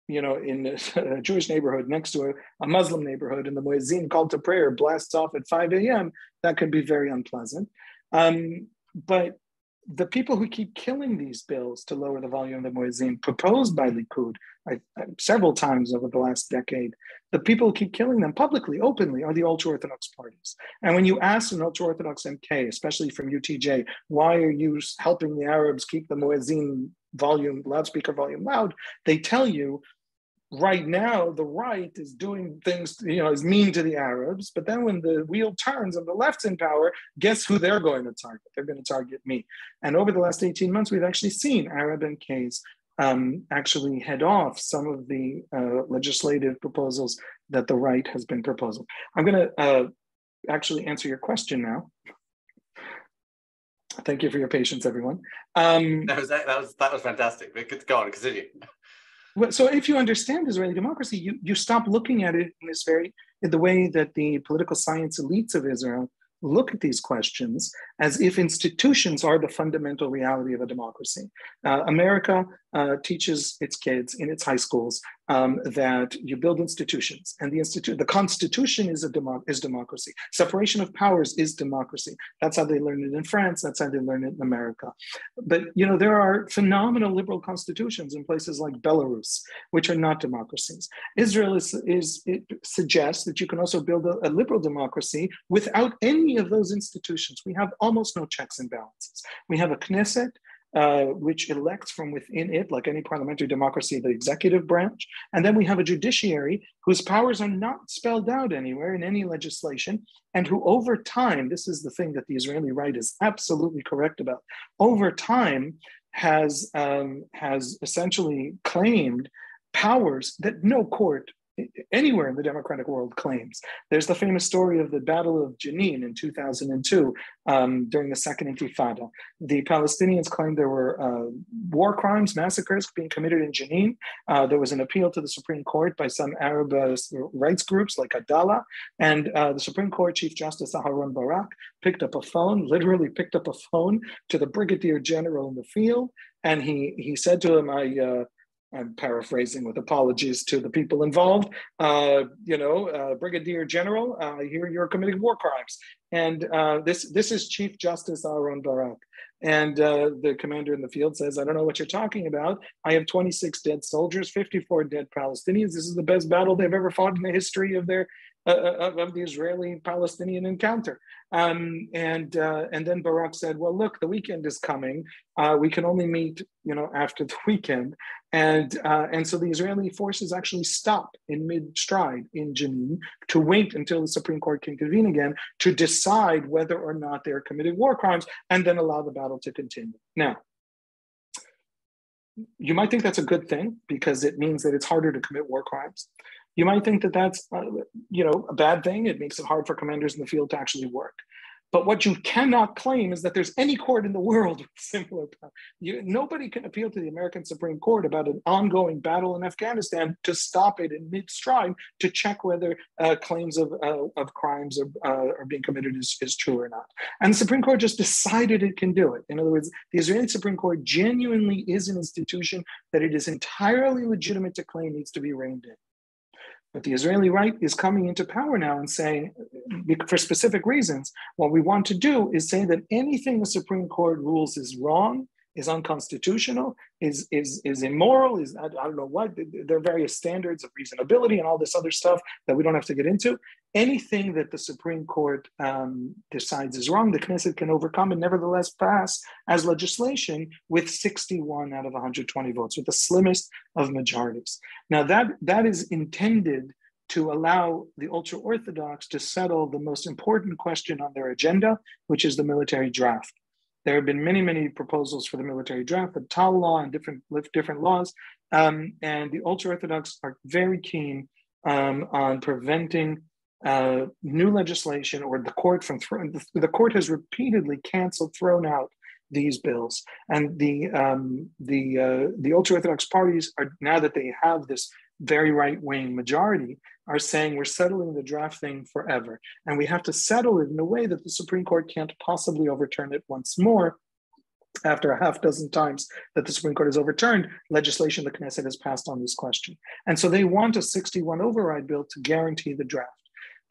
in a Jewish neighborhood next to a Muslim neighborhood and the muezzin call to prayer blasts off at 5 a.m., that can be very unpleasant. But the people who keep killing these bills to lower the volume of the muezzin, proposed by Likud several times over the last decade, the people who keep killing them publicly, openly, are the ultra-Orthodox parties. And when you ask an ultra-Orthodox MK, especially from UTJ, why are you helping the Arabs keep the muezzin loudspeaker volume loud, they tell you, right now, the right is doing things, is mean to the Arabs, but then when the wheel turns and the left's in power, guess who they're going to target? They're going to target me. And over the last 18 months, we've actually seen Arab MKs actually head off some of the legislative proposals that the right has been proposing. I'm going to actually answer your question now. Thank you for your patience, everyone. That was fantastic. Go on, continue. So if you understand Israeli democracy, you stop looking at it in the way that the political science elites of Israel look at these questions as if institutions are the fundamental reality of a democracy. America teaches its kids in its high schools that you build institutions, and the Constitution is democracy. Separation of powers is democracy. That's how they learn it in France. That's how they learn it in America. But there are phenomenal liberal constitutions in places like Belarus, which are not democracies. Israel it suggests that you can also build a liberal democracy without any of those institutions. We have almost no checks and balances. We have a Knesset, which elects from within it, like any parliamentary democracy, the executive branch. And then we have a judiciary whose powers are not spelled out anywhere in any legislation, and who over time, this is the thing that the Israeli right is absolutely correct about, over time has essentially claimed powers that no court anywhere in the democratic world claims. There's the famous story of the Battle of Jenin in 2002 during the Second Intifada. The Palestinians claimed there were war crimes, massacres being committed in Jenin. There was an appeal to the Supreme Court by some Arab rights groups like Adala, and the Supreme Court Chief Justice Aharon Barak literally picked up a phone to the Brigadier General in the field, and he said to him, I'm paraphrasing with apologies to the people involved, Brigadier General, I hear you're committing war crimes. And this is Chief Justice Aaron Barak. And the commander in the field says, I don't know what you're talking about. I have 26 dead soldiers, 54 dead Palestinians. This is the best battle they've ever fought in the history of their of the Israeli-Palestinian encounter. And then Barak said, well, look, the weekend is coming. We can only meet, after the weekend. And so the Israeli forces actually stopped in mid-stride in Jenin to wait until the Supreme Court can convene again to decide whether or not they're committing war crimes and then allow the battle to continue. Now, you might think that's a good thing because it means that it's harder to commit war crimes. You might think that that's a bad thing. It makes it hard for commanders in the field to actually work. But what you cannot claim is that there's any court in the world with similar power. Nobody can appeal to the American Supreme Court about an ongoing battle in Afghanistan to stop it in mid-stride to check whether claims of crimes are being committed is true or not. And the Supreme Court just decided it can do it. In other words, the Israeli Supreme Court genuinely is an institution that it is entirely legitimate to claim needs to be reined in. But the Israeli right is coming into power now and saying, for specific reasons, what we want to do is say that anything the Supreme Court rules is wrong, is unconstitutional, is immoral, I don't know what, there are various standards of reasonability and all this other stuff that we don't have to get into. Anything that the Supreme Court decides is wrong, the Knesset can overcome and nevertheless pass as legislation with 61 out of 120 votes, with the slimmest of majorities. Now that is intended to allow the ultra-Orthodox to settle the most important question on their agenda, which is the military draft. There have been many, many proposals for the military draft, the Tal law and different laws, and the ultra-Orthodox are very keen on preventing new legislation or the court from the court has repeatedly thrown out these bills, and the ultra-Orthodox parties are, now that they have this very right-wing majority, are saying we're settling the draft thing forever. And we have to settle it in a way that the Supreme Court can't possibly overturn it once more after a half dozen times that the Supreme Court has overturned legislation the Knesset has passed on this question. And so they want a 61 override bill to guarantee the draft.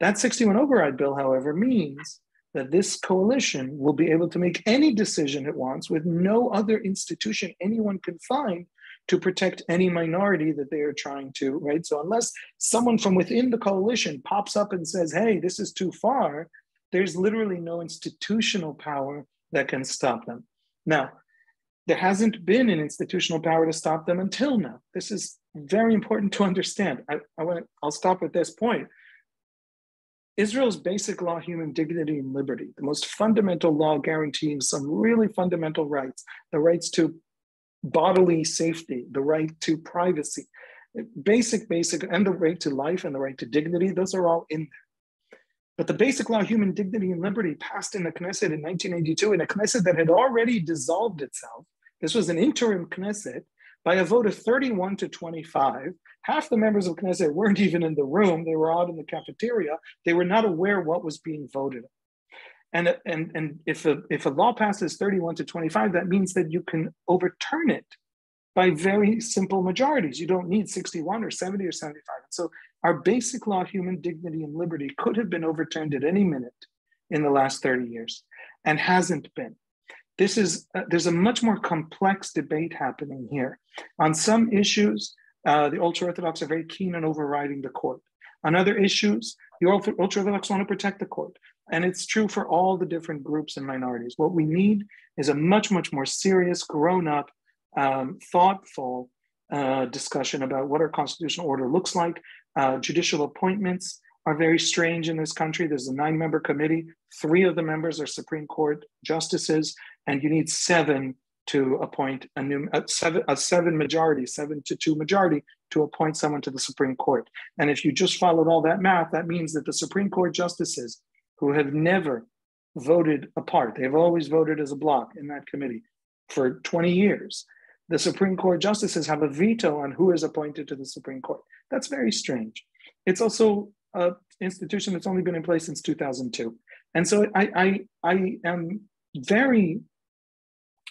That 61 override bill, however, means that this coalition will be able to make any decision it wants with no other institution anyone can find to protect any minority that they are trying to, right? So unless someone from within the coalition pops up and says, hey, this is too far, there's literally no institutional power that can stop them. Now, there hasn't been an institutional power to stop them until now. This is very important to understand. I'll stop at this point. Israel's basic law, human dignity and liberty, the most fundamental law guaranteeing some really fundamental rights, the rights to bodily safety, the right to privacy, basic, and the right to life and the right to dignity, those are all in there. But the basic law, human dignity and liberty passed in the Knesset in 1982, in a Knesset that had already dissolved itself. This was an interim Knesset by a vote of 31 to 25. Half the members of Knesset weren't even in the room. They were out in the cafeteria. They were not aware what was being voted on. And if a law passes 31 to 25, that means that you can overturn it by very simple majorities. You don't need 61 or 70 or 75. So our basic law, human dignity and liberty could have been overturned at any minute in the last 30 years and hasn't been. There's a much more complex debate happening here. On some issues, the ultra-Orthodox are very keen on overriding the court. On other issues, the ultra-Orthodox want to protect the court. And it's true for all the different groups and minorities. What we need is a much, much more serious, grown-up, thoughtful discussion about what our constitutional order looks like. Judicial appointments are very strange in this country. There's a 9-member committee. 3 of the members are Supreme Court justices, and you need 7 to appoint a 7 majority, 7 to 2 majority to appoint someone to the Supreme Court. And if you just followed all that math, that means that the Supreme Court justices who have never voted apart, they've always voted as a bloc in that committee for 20 years. The Supreme Court justices have a veto on who is appointed to the Supreme Court. That's very strange. It's also an institution that's only been in place since 2002. And so I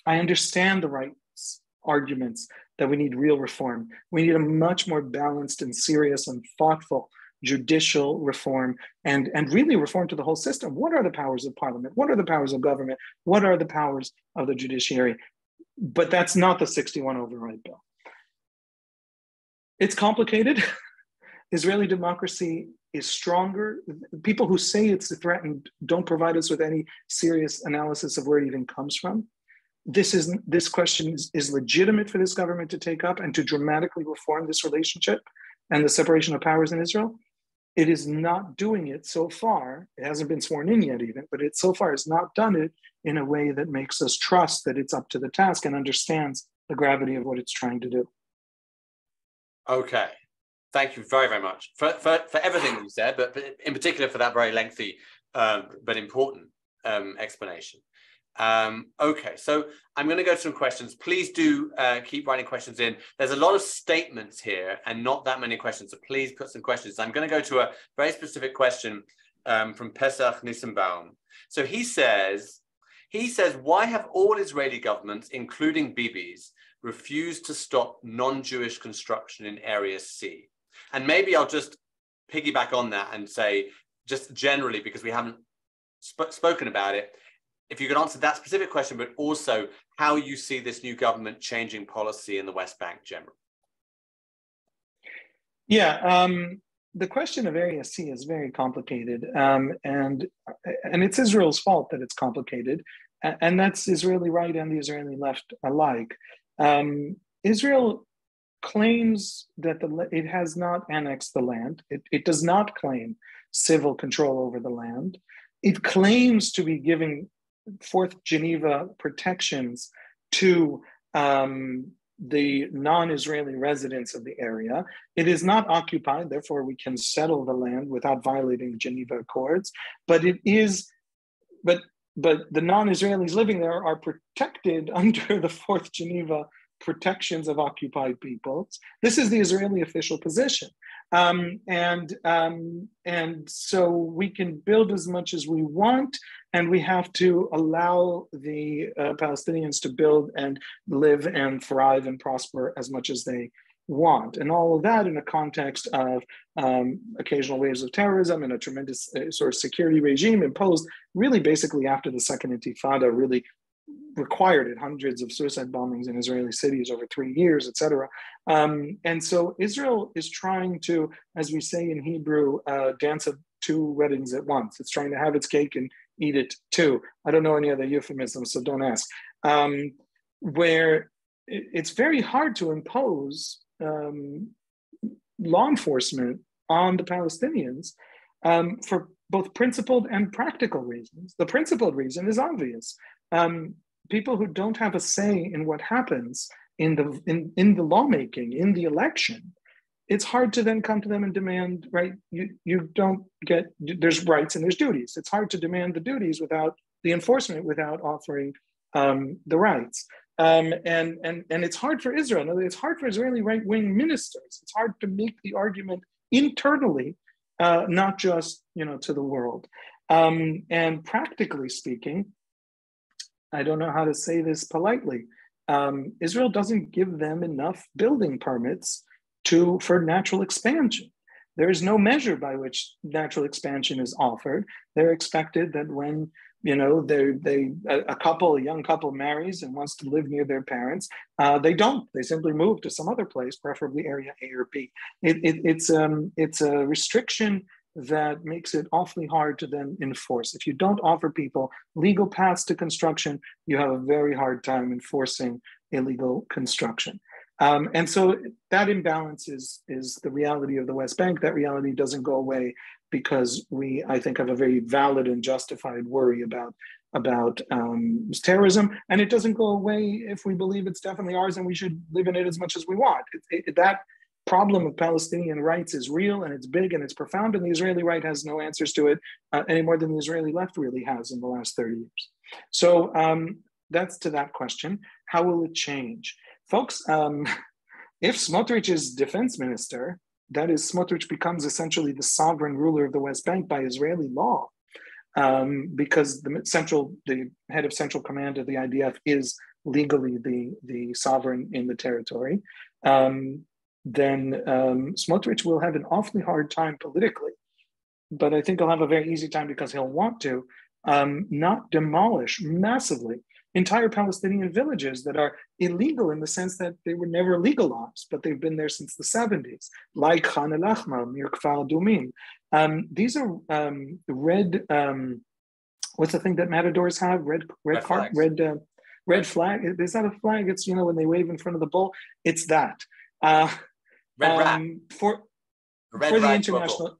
understand the rights arguments that we need real reform. We need a much more balanced and serious and thoughtful judicial reform and really reform to the whole system. What are the powers of parliament? What are the powers of government? What are the powers of the judiciary? But that's not the 61 override bill. It's complicated. Israeli democracy is stronger. People who say it's threatened don't provide us with any serious analysis of where it even comes from. This question is legitimate for this government to take up and to dramatically reform this relationship and the separation of powers in Israel. It is not doing it so far. It hasn't been sworn in yet even, but it so far has not done it in a way that makes us trust that it's up to the task and understands the gravity of what it's trying to do. Okay. Thank you very, very much for everything you said, but in particular for that very lengthy but important explanation. Okay, so I'm going to go to some questions. Please do keep writing questions in. There's a lot of statements here and not that many questions, so please put some questions. I'm going to go to a very specific question from Pesach Nissenbaum. So he says, why have all Israeli governments, including Bibi's, refused to stop non-Jewish construction in Area C? And maybe I'll just piggyback on that and say, just generally, because we haven't spoken about it, if you could answer that specific question, but also how you see this new government changing policy in the West Bank generally. Yeah, the question of Area C is very complicated, and it's Israel's fault that it's complicated, and that's Israeli right and the Israeli left alike. Israel claims that it has not annexed the land. It does not claim civil control over the land. It claims to be giving Fourth Geneva protections to the non-Israeli residents of the area. It is not occupied, therefore we can settle the land without violating the Geneva Accords. But it is, but the non-Israelis living there are protected under the Fourth Geneva protections of occupied peoples. This is the Israeli official position. And so we can build as much as we want, and we have to allow the Palestinians to build and live and thrive and prosper as much as they want. And all of that in a context of occasional waves of terrorism and a tremendous sort of security regime imposed really basically after the Second Intifada really required it, hundreds of suicide bombings in Israeli cities over 3 years, etc. And so Israel is trying to, as we say in Hebrew, dance of two weddings at once. It's trying to have its cake and eat it too. I don't know any other euphemisms, so don't ask. Where it's very hard to impose law enforcement on the Palestinians for both principled and practical reasons. The principled reason is obvious. People who don't have a say in what happens in the lawmaking, in the election, it's hard to then come to them and demand, right? You don't get, there's rights and there's duties. It's hard to demand the duties without the enforcement, without offering the rights. And it's hard for Israel. It's hard for Israeli right-wing ministers. It's hard to make the argument internally, not just to the world. And practically speaking, I don't know how to say this politely. Israel doesn't give them enough building permits for natural expansion. There is no measure by which natural expansion is offered. They're expected that when a young couple marries and wants to live near their parents, they don't. They simply move to some other place, preferably area A or B. It's a restriction that makes it awfully hard to then enforce. If you don't offer people legal paths to construction, you have a very hard time enforcing illegal construction. And so that imbalance is the reality of the West Bank. That reality doesn't go away because we, I think, have a very valid and justified worry about terrorism. And it doesn't go away if we believe it's definitely ours and we should live in it as much as we want. That problem of Palestinian rights is real and it's big and it's profound, and the Israeli right has no answers to it any more than the Israeli left really has in the last 30 years. So that's to that question. How will it change? Folks, if Smotrich is defense minister, that is, Smotrich becomes essentially the sovereign ruler of the West Bank by Israeli law, because the head of central command of the IDF is legally the sovereign in the territory, then Smotrich will have an awfully hard time politically. But I think he'll have a very easy time because he'll want to not demolish massively entire Palestinian villages that are illegal in the sense that they were never legalized, but they've been there since the 70s, like Khan el-Ahmar, Mir Kfar Adumim. These are red, what's the thing that matadors have? Red flag. It's not a flag, it's, when they wave in front of the bull, it's that. Red rat. For the international...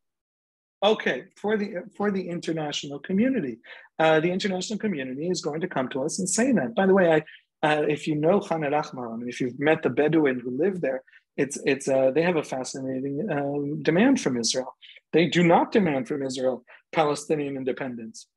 Okay, for the international community, the international community is going to come to us and say that. By the way, if you know Khan el-Ahmar, and if you've met the Bedouin who live there, they have a fascinating demand from Israel. They do not demand from Israel Palestinian independence.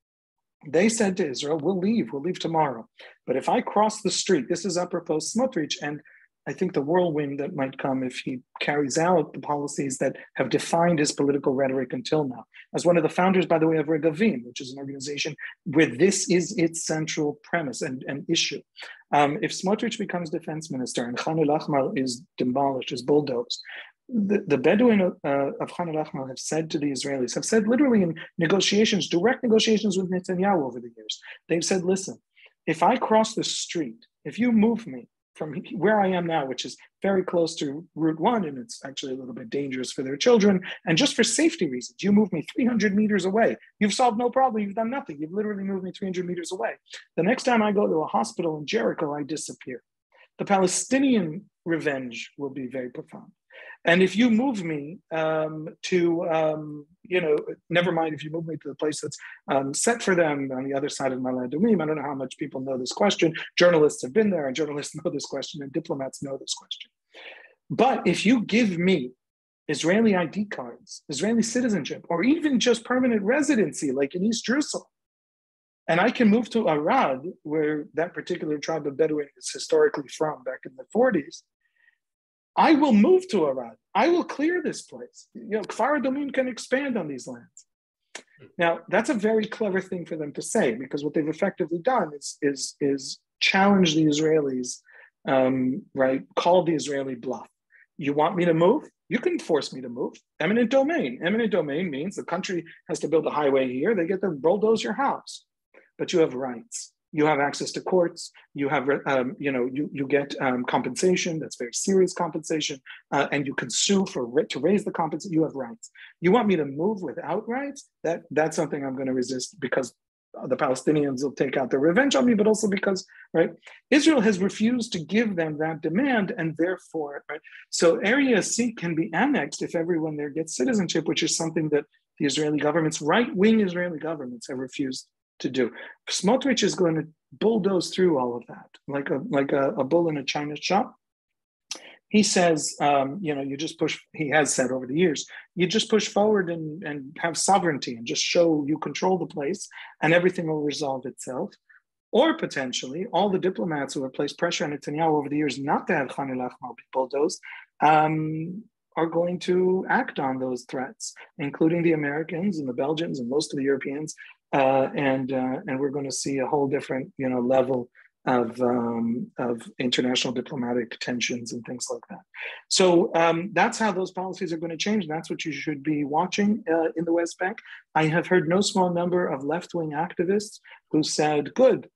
They said to Israel, we'll leave tomorrow. But if I cross the street, this is apropos Smotrich, and I think the whirlwind that might come if he carries out the policies that have defined his political rhetoric until now. As one of the founders, by the way, of Regavim, which is an organization where this is its central premise and issue. If Smotrich becomes defense minister and Khan el-Ahmar is demolished, is bulldozed, the Bedouin of Khan el-Ahmar have said to the Israelis, have said literally in negotiations, direct negotiations with Netanyahu over the years, they've said, listen, if I cross the street, if you move me from where I am now, which is very close to Route 1, and it's actually a little bit dangerous for their children, and just for safety reasons, you move me 300 meters away. You've solved no problem, you've done nothing. You've literally moved me 300 meters away. The next time I go to a hospital in Jericho, I disappear. The Palestinian revenge will be very profound. And if you move me never mind if you move me to the place that's set for them on the other side of Ma'ale Adumim. I don't know how much people know this question. Journalists have been there and journalists know this question and diplomats know this question. But if you give me Israeli ID cards, Israeli citizenship, or even just permanent residency, like in East Jerusalem, and I can move to Arad, where that particular tribe of Bedouin is historically from back in the 40s, I will move to Arad. I will clear this place. Kfar Adumim can expand on these lands. Now, that's a very clever thing for them to say, because what they've effectively done is challenge the Israelis, right? Call the Israeli bluff. You want me to move? You can force me to move. Eminent domain. Eminent domain means the country has to build a highway here. They get to bulldoze your house, but you have rights. You have access to courts. You have, you get compensation. That's very serious compensation, and you can sue to raise the compensation. You have rights. You want me to move without rights? That's something I'm going to resist, because the Palestinians will take out their revenge on me, but also because, right, Israel has refused to give them that demand, and therefore, right, so Area C can be annexed if everyone there gets citizenship, which is something that the Israeli governments, right-wing Israeli governments, have refused to do. Smotrich is going to bulldoze through all of that, like a bull in a china shop. He says, you just push, he has said over the years, you just push forward and have sovereignty and just show you control the place and everything will resolve itself. Or potentially, all the diplomats who have placed pressure on Netanyahu over the years not to have Khan el-Ahmar be bulldozed are going to act on those threats, including the Americans and the Belgians and most of the Europeans. And we're going to see a whole different, level of international diplomatic tensions and things like that. So that's how those policies are going to change. That's what you should be watching in the West Bank. I have heard no small number of left-wing activists who said, good,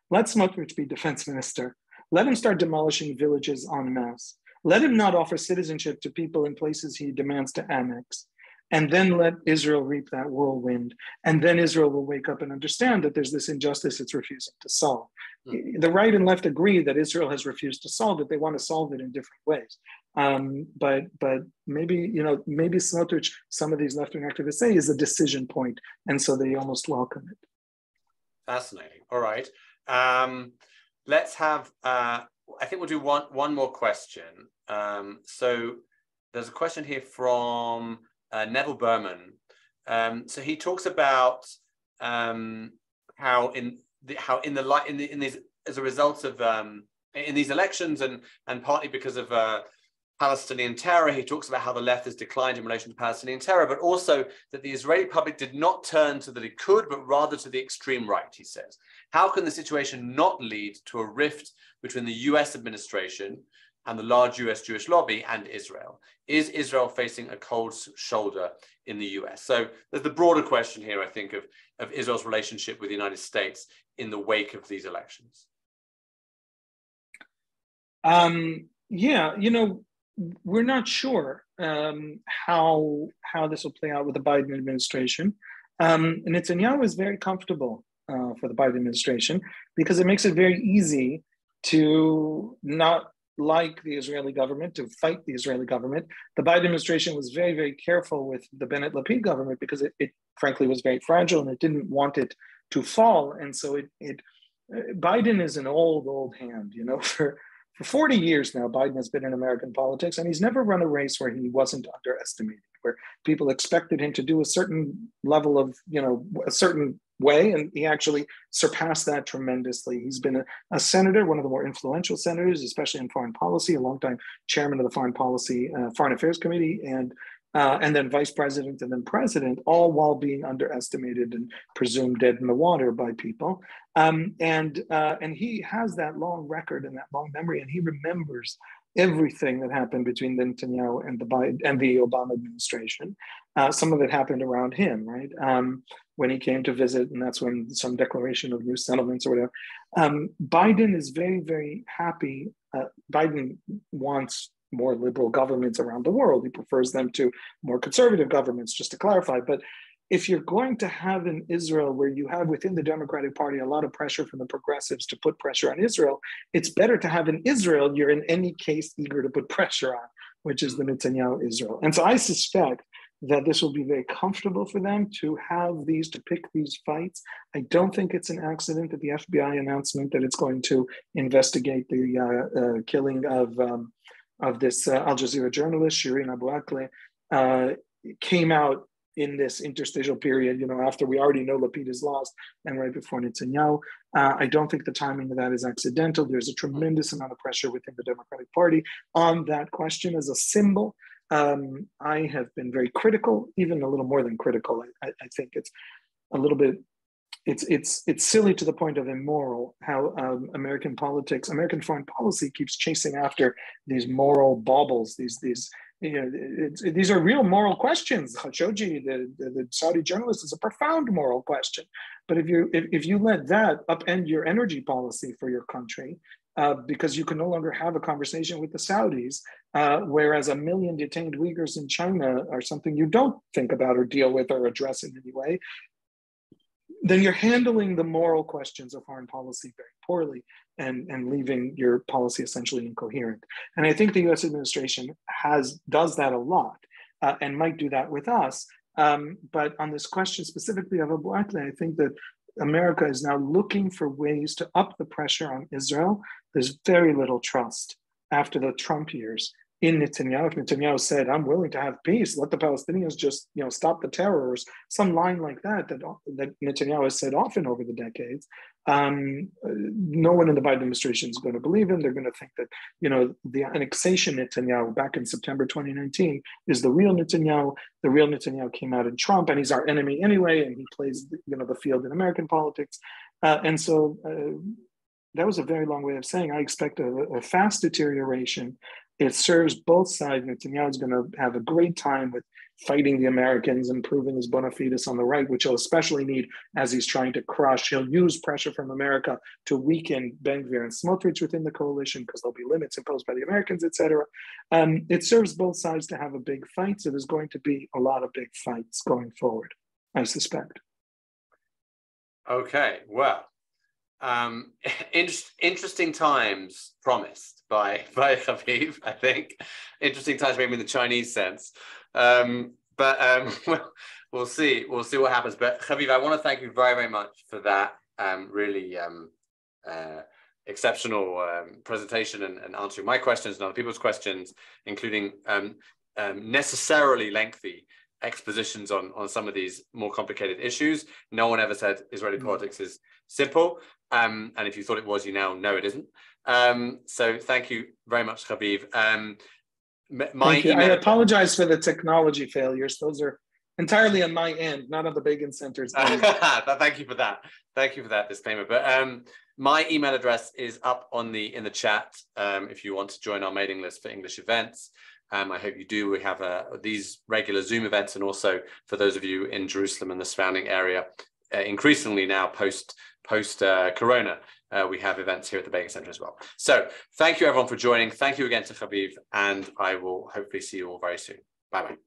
let Smotrich be defense minister. Let him start demolishing villages en masse. Let him not offer citizenship to people in places he demands to annex. And then let Israel reap that whirlwind. And then Israel will wake up and understand that there's this injustice it's refusing to solve. The right and left agree that Israel has refused to solve it. They want to solve it in different ways. But maybe Smotrich, some of these left-wing activists say, is a decision point. And so they almost welcome it. Fascinating. All right. Let's have, I think we'll do one more question. So there's a question here from Neville Berman. So he talks about how as a result of in these elections and partly because of Palestinian terror. He talks about how the left has declined in relation to Palestinian terror, but also that the Israeli public did not turn to the Likud, but rather to the extreme right, he says. How can the situation not lead to a rift between the US administration and the large US Jewish lobby and Israel? Is Israel facing a cold shoulder in the US? So there's the broader question here, I think, of Israel's relationship with the United States in the wake of these elections. Yeah, we're not sure how this will play out with the Biden administration. Netanyahu is very comfortable for the Biden administration because it makes it very easy to not like the Israeli government, to fight the Israeli government. The Biden administration was very, very careful with the Bennett-Lapid government because it frankly was very fragile and it didn't want it to fall. And so Biden is an old hand, For 40 years now, Biden has been in American politics, and he's never run a race where he wasn't underestimated, where people expected him to do a certain level of, a certain way, and he actually surpassed that tremendously. He's been a senator, one of the more influential senators, especially in foreign policy, a longtime chairman of the Foreign Affairs Committee, and then vice president and then president, all while being underestimated and presumed dead in the water by people. And he has that long record and that long memory, and he remembers everything that happened between Netanyahu and the Obama administration. Some of it happened around him, right? When he came to visit, and that's when some declaration of new settlements or whatever. Biden is very, very happy. Biden wants more liberal governments around the world. He prefers them to more conservative governments, just to clarify. But if you're going to have in Israel, where you have within the Democratic Party a lot of pressure from the progressives to put pressure on Israel, it's better to have in Israel you're in any case eager to put pressure on, which is the Netanyahu Israel. And so I suspect that this will be very comfortable for them to pick these fights. I don't think it's an accident that the FBI announcement that it's going to investigate the killing of this Al Jazeera journalist, Shireen Abu Akleh, came out in this interstitial period, after we already know Lapid is lost and right before Netanyahu. I don't think the timing of that is accidental. There's a tremendous amount of pressure within the Democratic Party on that question as a symbol. I have been very critical, even a little more than critical. I think it's a little bit, it's silly to the point of immoral how American foreign policy keeps chasing after these moral baubles. These are real moral questions. Khashoggi, the Saudi journalist, is a profound moral question. But if you let that upend your energy policy for your country, because you can no longer have a conversation with the Saudis, whereas 1 million detained Uyghurs in China are something you don't think about or deal with or address in any way, then you're handling the moral questions of foreign policy very poorly and leaving your policy essentially incoherent. And I think the US administration does that a lot and might do that with us. But on this question specifically of Abu Akleh, I think that America is now looking for ways to up the pressure on Israel. There's very little trust after the Trump years in Netanyahu. If Netanyahu said, I'm willing to have peace, let the Palestinians just stop the terrors, some line like that Netanyahu has said often over the decades, no one in the Biden administration is going to believe him. They're going to think that the annexation Netanyahu back in September 2019 is the real Netanyahu. The real Netanyahu came out in Trump, and he's our enemy anyway, and he plays the field in American politics. And so that was a very long way of saying I expect a fast deterioration. It serves both sides. Netanyahu is going to have a great time with fighting the Americans and proving his bona fides on the right, which he'll especially need as he's trying to crush. He'll use pressure from America to weaken Ben-Gvir and Smotrich within the coalition because there'll be limits imposed by the Americans, et cetera. It serves both sides to have a big fight. So there's going to be a lot of big fights going forward, I suspect. Okay, well, interesting times promised by Haviv, I think. Interesting times maybe in the Chinese sense. But we'll see what happens. But Haviv, I want to thank you very, very much for that really exceptional presentation and answering my questions and other people's questions, including necessarily lengthy expositions on some of these more complicated issues. No one ever said Israeli politics is simple. And if you thought it was, you now know it isn't. So thank you very much, Haviv. My email. I apologize for the technology failures. Those are entirely on my end, not on the Begin Center's end. Thank you for that. Thank you for that disclaimer. But my email address is up in the chat if you want to join our mailing list for English events. I hope you do. We have these regular Zoom events, and also for those of you in Jerusalem and the surrounding area, increasingly now post Corona, we have events here at the Begin Center as well. So thank you everyone for joining. Thank you again to Haviv, and I will hopefully see you all very soon. Bye bye.